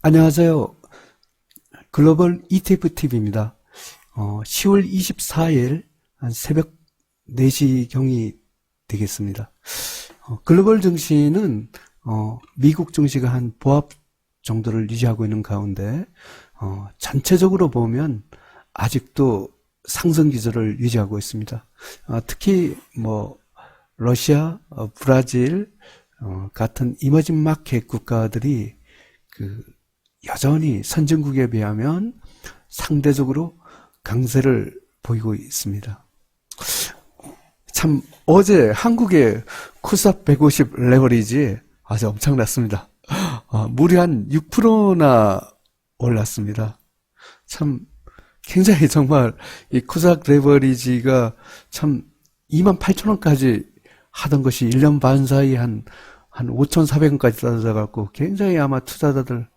안녕하세요. 글로벌 ETF TV입니다. 10월 24일 한 새벽 4시경이 되겠습니다. 글로벌 증시는 미국 증시가 한 보합 정도를 유지하고 있는 가운데 전체적으로 보면 아직도 상승 기조를 유지하고 있습니다. 특히 러시아, 브라질 같은 이머징 마켓 국가들이 여전히 선진국에 비하면 상대적으로 강세를 보이고 있습니다. 참 어제 한국의 코스닥 150 레버리지 아주 엄청났습니다. 무려 한 6%나 올랐습니다. 참 굉장히 정말 이 코스닥 레버리지가 참 28,000원까지 하던 것이 1년 반 사이 한 5,400원까지 떨어져갖고 굉장히 아마 투자자들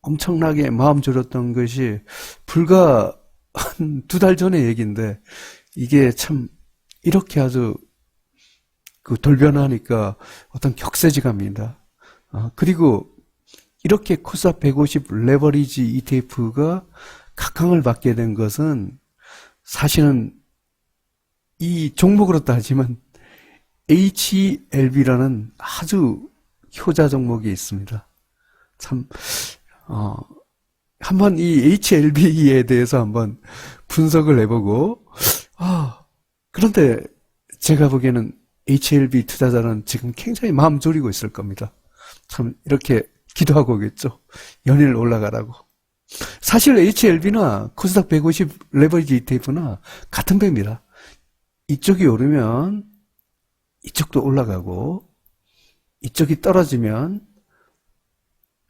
엄청나게 마음 졸였던 것이 불과 한 2달 전의 얘기인데 이게 참 이렇게 아주 돌변하니까 어떤 격세지감입니다. 그리고 이렇게 코스닥 150 레버리지 ETF가 각광을 받게 된 것은 사실은 이 종목으로 따지면 HLB라는 아주 효자 종목이 있습니다. 참 한번 이 HLB에 대해서 한번 분석을 해보고 그런데 제가 보기에는 HLB 투자자는 지금 굉장히 마음 졸이고 있을 겁니다. 참 이렇게 기도하고 오겠죠. 연일 올라가라고. 사실 HLB나 코스닥 150 레버리지 ETF나 같은 배입니다. 이쪽이 오르면 이쪽도 올라가고 이쪽이 떨어지면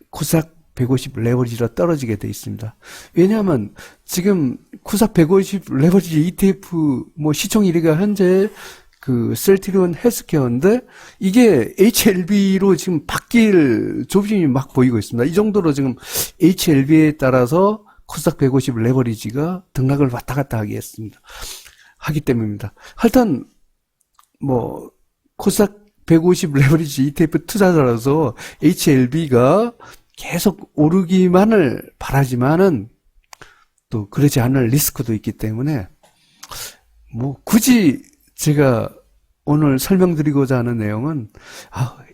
코스닥 150 레버리지로 떨어지게 돼 있습니다. 왜냐하면 지금 코스닥 150 레버리지 ETF 시총 1위가 현재 셀트리온 헬스케어인데 이게 HLB로 지금 바뀔 조짐이 막 보이고 있습니다. 이 정도로 지금 HLB에 따라서 코스닥 150 레버리지가 등락을 왔다 갔다 하기 때문입니다. 하여튼 코스닥 150 레버리지 ETF 투자자라서 HLB가 계속 오르기만을 바라지만은 또 그러지 않을 리스크도 있기 때문에 굳이 제가 오늘 설명드리고자 하는 내용은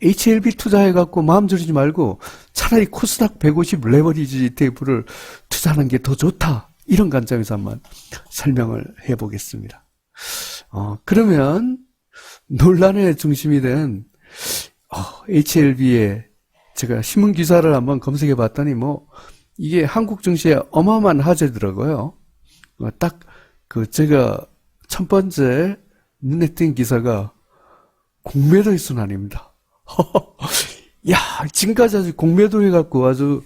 HLB 투자해갖고 마음 졸이지 말고 차라리 코스닥 150 레버리지 ETF를 투자하는 게 더 좋다, 이런 관점에서 한번 설명을 해보겠습니다. 그러면 논란의 중심이 된 HLB에 제가 신문 기사를 한번 검색해 봤더니 이게 한국 증시에 어마어마한 화제더라고요. 딱 제가 첫 번째 눈에 띈 기사가 공매도의 순환입니다. 야, 지금까지 아주 공매도 해갖고 아주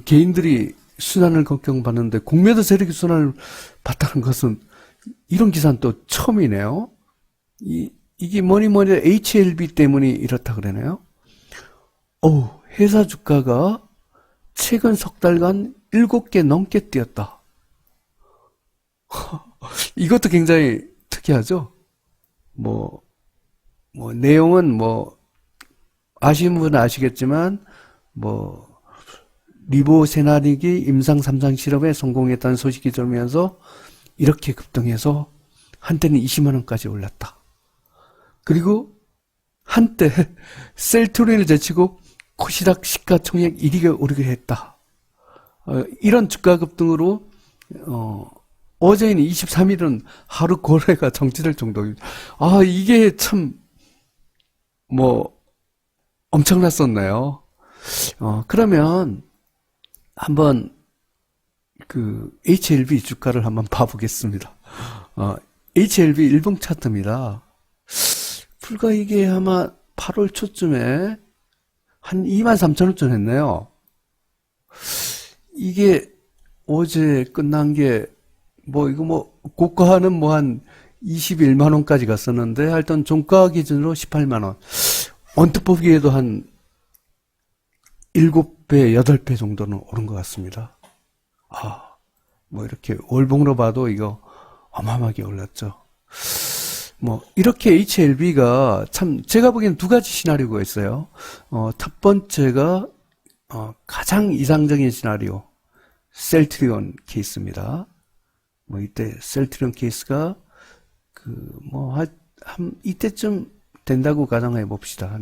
개인들이 순환을 걱정받는데 공매도 세력이 순환을 받다는 것은 이런 기사는 또 처음이네요. 이게 뭐니 HLB 때문에 이렇다 그러네요. 회사 주가가 최근 석 달간 7개 넘게 뛰었다. 이것도 굉장히 특이하죠? 내용은 아시는 분은 아시겠지만, 리보세라믹이 임상 3상 실험에 성공했다는 소식이 들으면서 이렇게 급등해서 한때는 20만원까지 올랐다. 그리고 한때 셀트리온을 제치고 코스닥 시가총액 1위가 오르게 했다. 이런 주가 급등으로 어제인 23일은 하루 거래가 정지될 정도입니다. 이게 참 엄청났었네요. 그러면 한번 HLB 주가를 한번 봐보겠습니다. HLB 일봉 차트입니다. 불과 이게 아마 8월 초쯤에 한 23,000원쯤 했네요. 이게 어제 끝난 게 고가는 한 21만원까지 갔었는데 하여튼 종가 기준으로 18만원. 언뜻 보기에도 한 7배, 8배 정도는 오른 것 같습니다. 이렇게 월봉으로 봐도 이거 어마어마하게 올랐죠. 이렇게 HLB가 참 제가 보기엔 두 가지 시나리오가 있어요. 첫 번째가 가장 이상적인 시나리오, 셀트리온 케이스입니다. 뭐 이때 셀트리온 케이스가 이때쯤 된다고 가정해 봅시다.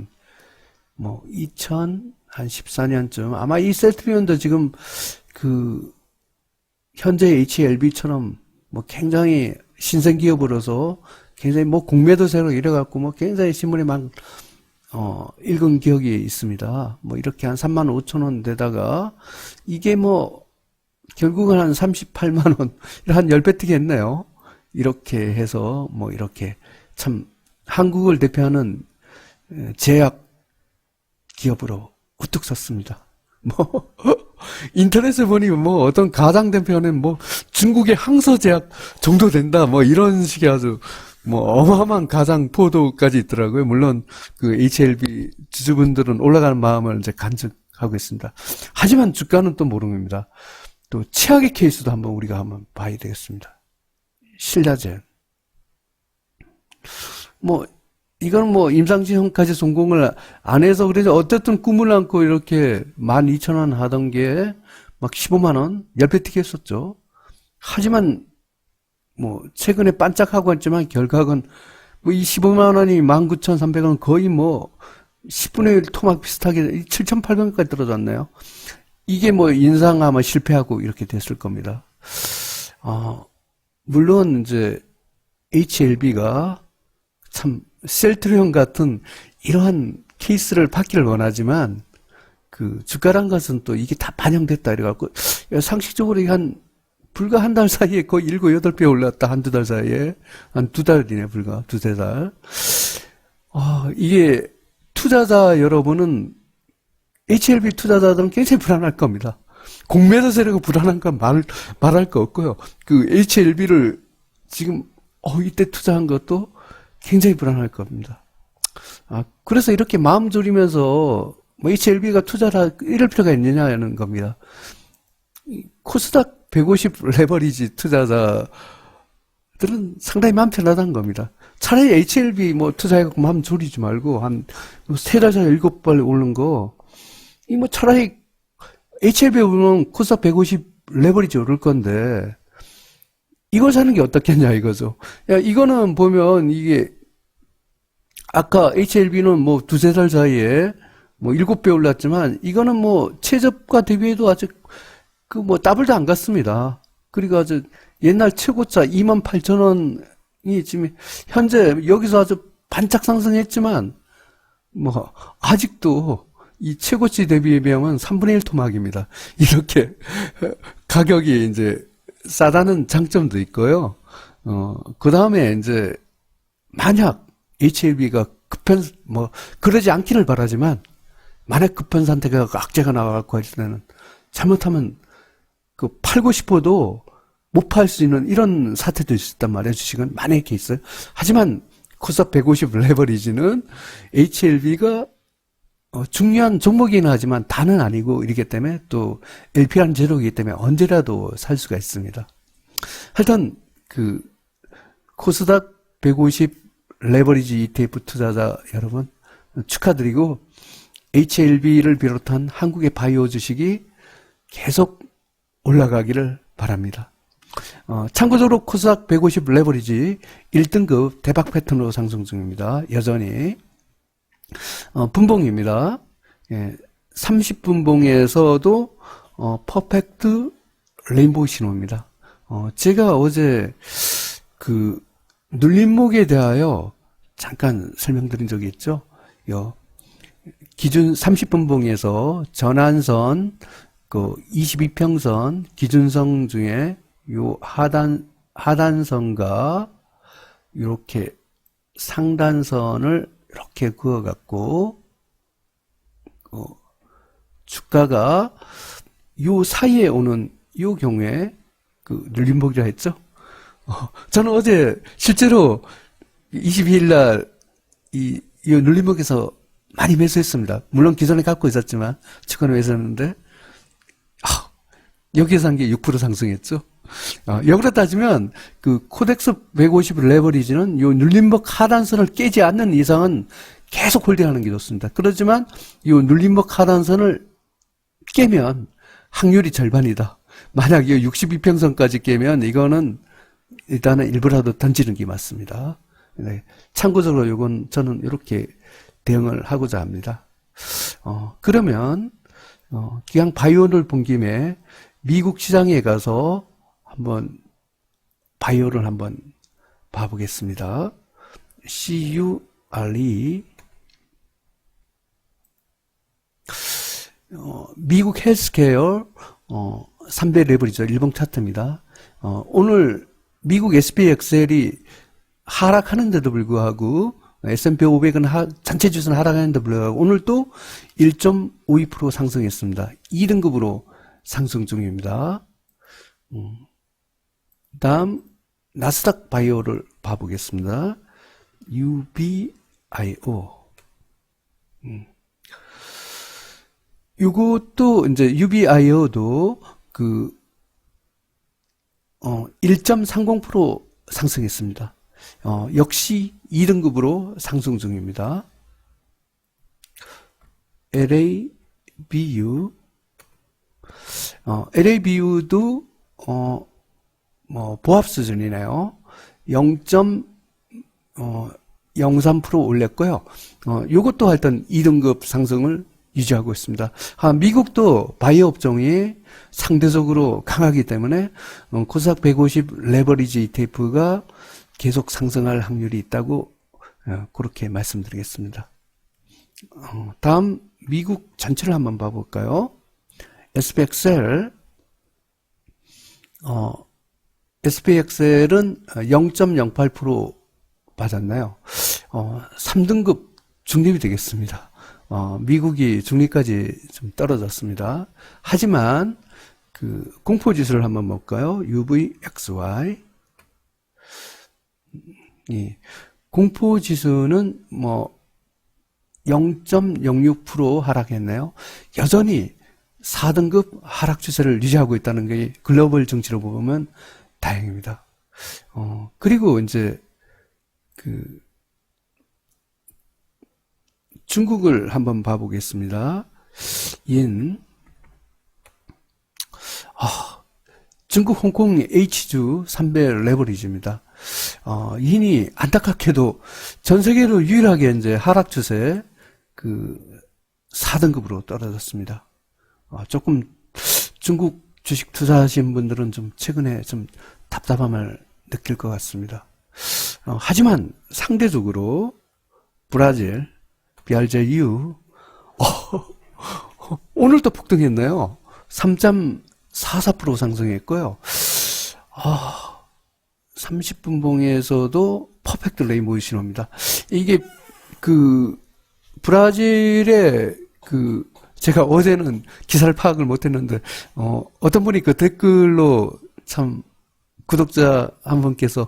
뭐 2014년쯤 아마 이 셀트리온도 지금 현재 HLB처럼 뭐 굉장히 신생 기업으로서 굉장히 뭐 공매도 세로 이래갖고 뭐 굉장히 신문에 막 읽은 기억이 있습니다. 뭐 이렇게 한 35,000원 되다가 이게 뭐 결국은 한 38만원 한 10배 뛰겠네요. 이렇게 해서 뭐 이렇게 참 한국을 대표하는 제약 기업으로 우뚝 섰습니다. 뭐 인터넷에 보니 뭐 어떤 가상대표는 뭐 중국의 항서제약 정도 된다 뭐 이런 식의 아주 뭐 어마어마한 가상 포도까지 있더라고요. 물론 그 HLB 주주분들은 올라가는 마음을 이제 간직하고 있습니다. 하지만 주가는 또 모릅니다. 또 최악의 케이스도 우리가 한번 봐야 되겠습니다. 신라젠. 뭐 이건 뭐 임상시험까지 성공을 안 해서 그래서 어쨌든 꿈을 안고 이렇게 12,000원 하던 게 막 15만원 10배 뛰게 했었죠. 하지만 뭐 최근에 반짝하고 있지만 결과는 뭐 이 15만원이 19,300원 거의 뭐 10분의 1 토막 비슷하게 7,800원까지 떨어졌네요. 이게 뭐 인상하면 실패하고 이렇게 됐을 겁니다. 물론 이제 HLB가 참 셀트리온 같은 이러한 케이스를 받기를 원하지만 주가란 것은 또 이게 다 반영됐다 이래갖고 상식적으로 불과 한 달 사이에 거의 7, 8배 올랐다. 한두 달 사이에. 한 2달이네, 불과. 두세 달. 이게 투자자 여러분은 HLB 투자자들은 굉장히 불안할 겁니다. 공매도 세력이 불안한 건 말할 거 없고요. HLB를 지금 이때 투자한 것도 굉장히 불안할 겁니다. 그래서 이렇게 마음 졸이면서 뭐 HLB가 투자를 이럴 필요가 있느냐는 겁니다. 코스닥 150 레버리지 투자자들은 상당히 마음 편하다는 겁니다. 차라리 HLB 뭐 투자해갖고 마음 졸이지 말고 한 3달 사이에 7발 오른 거, 뭐 차라리 HLB 오르면 코스닥 150 레버리지 오를 건데 이걸 사는 게 어떻겠냐 이거죠. 이거는 보면 이게 아까 HLB는 뭐 2-3달 사이에 뭐 7배 올랐지만 이거는 뭐 최저가 대비해도 아직 뭐 더블도 안 갔습니다. 그리고 아주 옛날 최고차 28,000원이 지금 현재 여기서 아주 반짝 상승했지만 뭐 아직도 이 최고치 대비에 비하면 3분의 1 토막입니다. 이렇게 가격이 이제 싸다는 장점도 있고요. 그 다음에 이제 만약 HLB가 뭐 그러지 않기를 바라지만 만약 급한 상태가 악재가 나와갖고 할 때는 잘못하면 팔고 싶어도 못 팔 수 있는 이런 사태도 있었단 말이에요. 주식은 만약에 있어요. 하지만 코스닥 150 레버리지는 HLB가 중요한 종목이긴 하지만 다는 아니고 이렇기 때문에 또 LP라는 제도이기 때문에 언제라도 살 수가 있습니다. 하여튼 코스닥 150 레버리지 ETF 투자자 여러분 축하드리고 HLB를 비롯한 한국의 바이오 주식이 계속 올라가기를 바랍니다. 참고적으로 코스닥 150 레버리지 1등급 대박 패턴으로 상승 중입니다. 여전히 분봉입니다. 30분봉에서도 퍼펙트 레인보우 신호입니다. 제가 어제 눌림목에 대하여 잠깐 설명드린 적이 있죠. 기준 30분봉에서 전환선 22평선 기준선 중에 요 하단선과 이렇게 상단선을 이렇게 그어갖고 주가가 요 사이에 오는 요 경우에 눌림목이라 했죠. 저는 어제 실제로 22일 날 이 눌림목에서 많이 매수했습니다. 물론 기존에 갖고 있었지만 주가는 매수했는데 여기에서 한 게 6% 상승했죠. 역으로 따지면 코덱스 150 레버리지는 요 눌림목 하단선을 깨지 않는 이상은 계속 홀딩하는 게 좋습니다. 그렇지만 요 눌림목 하단선을 깨면 확률이 절반이다. 만약 이 62평선까지 깨면 이거는 일단은 일부라도 던지는 게 맞습니다. 네. 참고적으로 이건 저는 이렇게 대응을 하고자 합니다. 그러면 기왕 바이오를 본 김에 미국 시장에 가서 한번 바이오를 한번 봐보겠습니다. CURE 미국 헬스케어 3배 레버리죠. 일봉 차트입니다. 오늘 미국 SPXL이 하락하는데도 불구하고 S&P 500은 전체 주수는 하락하는데도 불구하고 오늘 또 1.52% 상승했습니다. 2등급으로 상승 중입니다. 다음 나스닥 바이오를 봐보겠습니다. UBIO. 이것도 이제 UBIO도 1.30% 상승했습니다. 역시 2등급으로 상승 중입니다. LABU도 보합 수준이네요. 0.03% 올렸고요. 이것도 하여튼 2등급 상승을 유지하고 있습니다. 미국도 바이오 업종이 상대적으로 강하기 때문에 코스닥 150 레버리지 ETF가 계속 상승할 확률이 있다고 그렇게 말씀드리겠습니다. 다음 미국 전체를 한번 봐볼까요? SPXL SPXL은 0.08% 받았나요? 3등급 중립이 되겠습니다. 미국이 중립까지 좀 떨어졌습니다. 하지만 공포지수를 한번 볼까요? UVXY. 공포지수는 0.06% 하락했네요. 여전히 4등급 하락 추세를 유지하고 있다는 게 글로벌 증시로 보면 다행입니다. 그리고 이제 중국을 한번 봐보겠습니다. 중국 홍콩 H주 3배 레버리지입니다. 인이 안타깝게도 전 세계로 유일하게 이제 하락 추세 4등급으로 떨어졌습니다. 조금 중국 주식 투자하신 분들은 좀 최근에 좀 답답함을 느낄 것 같습니다. 하지만 상대적으로 브라질 BRJU 오늘도 폭등했네요. 3.44% 상승했고요. 30분봉에서도 퍼펙트 레인보우 신호입니다. 이게 브라질의 제가 어제는 기사를 파악을 못했는데 어떤 분이 댓글로 참 구독자 한 분께서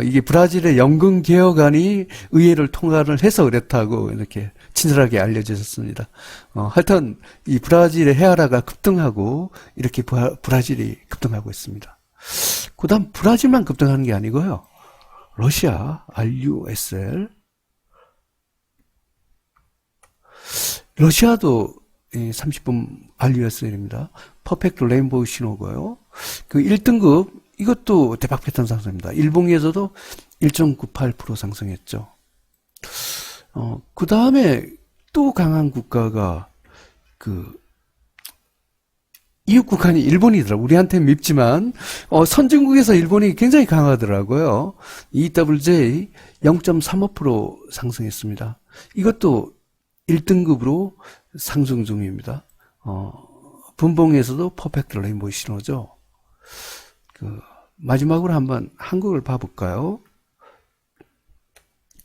이게 브라질의 연금 개혁안이 의회를 통과를 해서 그렇다고 이렇게 친절하게 알려주셨습니다. 하여튼 이 브라질의 헤아라가 급등하고 이렇게 브라질이 급등하고 있습니다. 그 다음 브라질만 급등하는 게 아니고요. 러시아 RUSL 러시아도 30분 RUSL입니다. 퍼펙트 레인보우 신호고요. 1등급 이것도 대박 패턴 상승입니다. 일봉에서도 1.98% 상승했죠. 그 다음에 또 강한 국가가 이웃 국가는 일본이더라고요. 우리한테는 밉지만 선진국에서 일본이 굉장히 강하더라고요. EWJ 0.35% 상승했습니다. 이것도 1등급으로 상승 중입니다. 분봉에서도 퍼펙트 레인보우 신호죠. 마지막으로 한번 한국을 봐볼까요?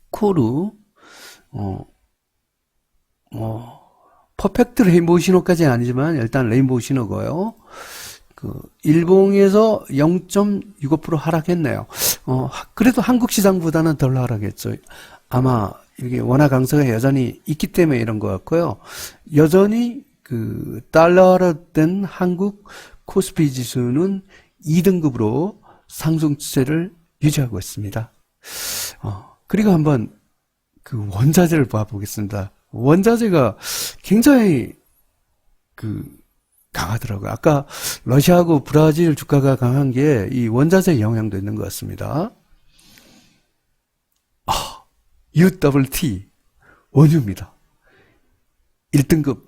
코르 퍼펙트 레인보우 신호까지는 아니지만 일단 레인보우 신호고요. 일봉에서 0.65% 하락했네요. 그래도 한국 시장보다는 덜 하락했죠. 아마 이게 원화 강세가 여전히 있기 때문에 이런 것 같고요. 여전히 달러화된 한국 코스피 지수는 2등급으로 상승 추세를 유지하고 있습니다. 그리고 한번 원자재를 봐보겠습니다. 원자재가 굉장히 강하더라고요. 아까 러시아하고 브라질 주가가 강한 게 이 원자재 영향도 있는 것 같습니다. UWT 원유입니다. 1등급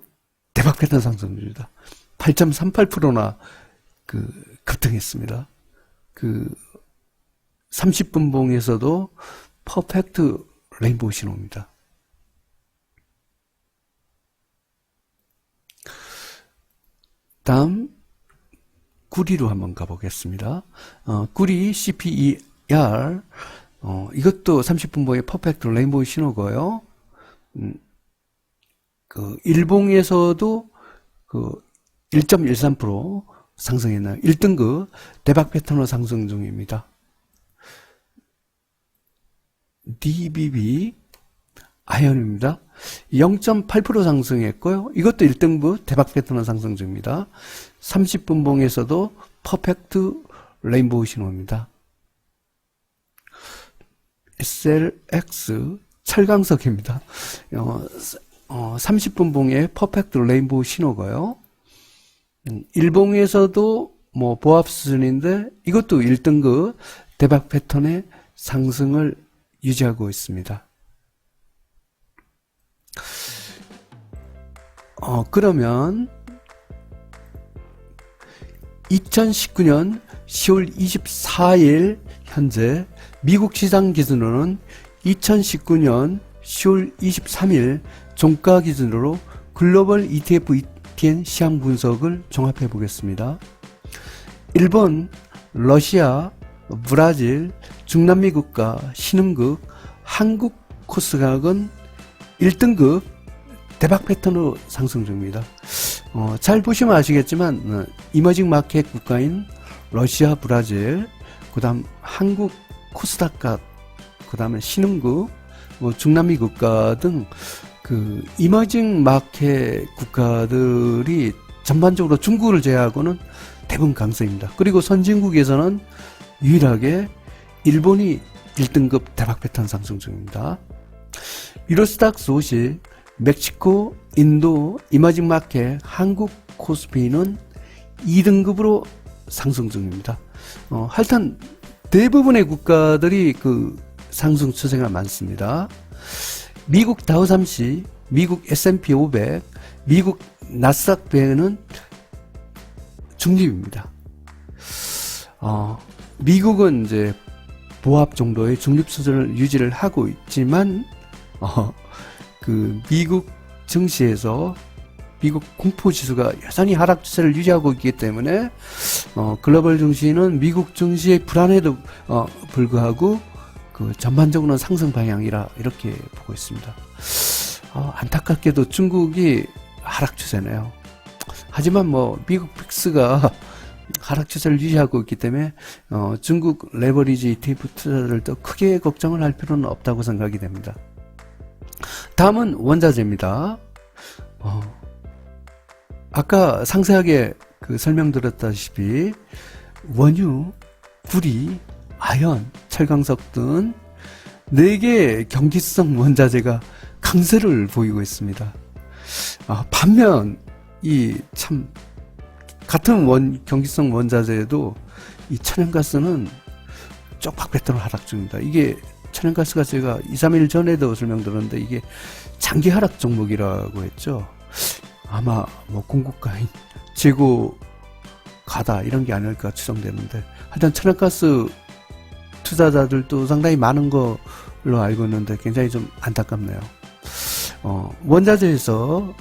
대박 패턴 상승률이다. 8.38%나 급등했습니다. 30분 봉에서도 퍼펙트 레인보우 신호입니다. 다음 구리로 한번 가보겠습니다. 구리 CPER 이것도 30분 봉의 퍼펙트 레인보우 신호고요. 일봉에서도 1.13% 상승했나요? 1등급 대박 패턴으로 상승 중입니다. DBB 아이언입니다. 0.8% 상승했고요. 이것도 1등급 대박 패턴으로 상승 중입니다. 30분 봉에서도 퍼펙트 레인보우 신호입니다. SLX 철강석입니다. 30분 봉의 퍼펙트 레인보우 신호고요. 일봉에서도 보합 수준인데 이것도 1등급 대박 패턴의 상승을 유지하고 있습니다. 그러면 2019년 10월 24일 현재 미국 시장 기준으로는 2019년 10월 23일 종가 기준으로 글로벌 ETF ETN 시향 분석을 종합해 보겠습니다. 일본, 러시아, 브라질, 중남미 국가, 신흥국, 한국 코스닥은 1등급 대박 패턴으로 상승 중입니다. 잘 보시면 아시겠지만 이머징 마켓 국가인 러시아, 브라질, 그 다음 한국 코스닥과 그 다음에 신흥국, 중남미 국가 등 이머징 마켓 국가들이 전반적으로 중국을 제외하고는 대부분 강세입니다. 그리고 선진국에서는 유일하게 일본이 1등급 대박 패턴 상승 중입니다. 유로스닥 소식, 멕시코, 인도, 이머징 마켓, 한국 코스피는 2등급으로 상승 중입니다. 하여튼 대부분의 국가들이 상승 추세가 많습니다. 미국 다우삼시, 미국 S&P 500, 미국 나스닥 배는 중립입니다. 미국은 이제 보합 정도의 중립 수준을 유지를 하고 있지만 미국 증시에서 미국 공포지수가 여전히 하락 추세를 유지하고 있기 때문에 글로벌 증시는 미국 증시의 불안에도 불구하고 전반적으로는 상승 방향이라 이렇게 보고 있습니다. 안타깝게도 중국이 하락 추세네요. 하지만 미국 픽스가 하락 추세를 유지하고 있기 때문에 중국 레버리지 ETF 투자들도 크게 걱정을 할 필요는 없다고 생각이 됩니다. 다음은 원자재입니다. 아까 상세하게 설명드렸다시피 원유, 구리, 아연, 철강석 등 4개의 경기성 원자재가 강세를 보이고 있습니다. 반면 같은 경기성 원자재에도 이 천연가스는 쪽박 패턴으로 하락 중입니다. 이게 천연가스가 제가 2, 3일 전에도 설명드렸는데 이게 장기 하락 종목이라고 했죠. 아마 공급가인 재고 가다 이런 게 아닐까 추정되는데 하여튼 천연가스 투자자들도 상당히 많은 걸로 알고 있는데 굉장히 좀 안타깝네요. 원자재에서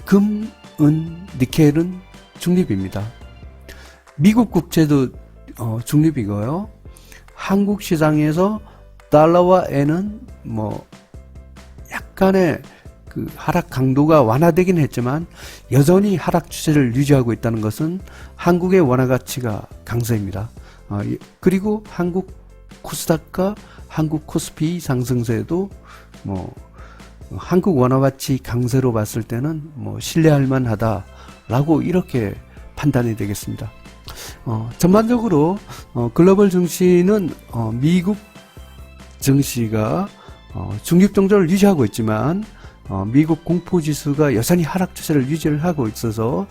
금, 은, 니켈은 중립입니다. 미국 국채도 중립이고요. 한국 시장에서 달러와 엔은 약간의 하락 강도가 완화되긴 했지만 여전히 하락 추세를 유지하고 있다는 것은 한국의 원화 가치가 강세입니다. 그리고 한국 코스닥과 한국 코스피 상승세도 한국 원화 가치 강세로 봤을 때는 신뢰할 만하다라고 이렇게 판단이 되겠습니다. 전반적으로 글로벌 증시는 미국 증시가 중립 정도를 유지하고 있지만 미국 공포지수가 여전히 하락 추세를 유지를 하고 있어서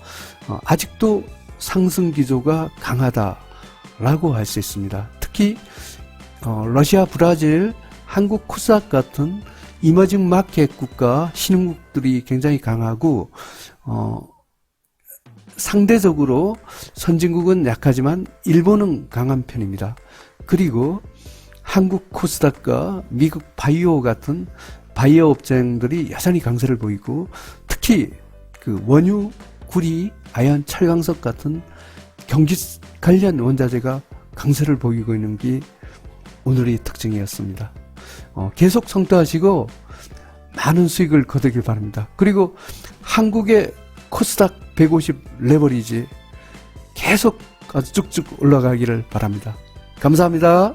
아직도 상승 기조가 강하다라고 할 수 있습니다. 특히 러시아, 브라질, 한국, 코스닥 같은 이머징 마켓 국가 신흥국들이 굉장히 강하고 상대적으로 선진국은 약하지만 일본은 강한 편입니다. 그리고 한국 코스닥과 미국 바이오 같은 바이오 업종들이 여전히 강세를 보이고 특히 그 원유, 구리, 아연, 철광석 같은 경기 관련 원자재가 강세를 보이고 있는 게 오늘의 특징이었습니다. 계속 성투하시고 많은 수익을 거두길 바랍니다. 그리고 한국의 코스닥 150 레버리지 계속 아주 쭉쭉 올라가기를 바랍니다. 감사합니다.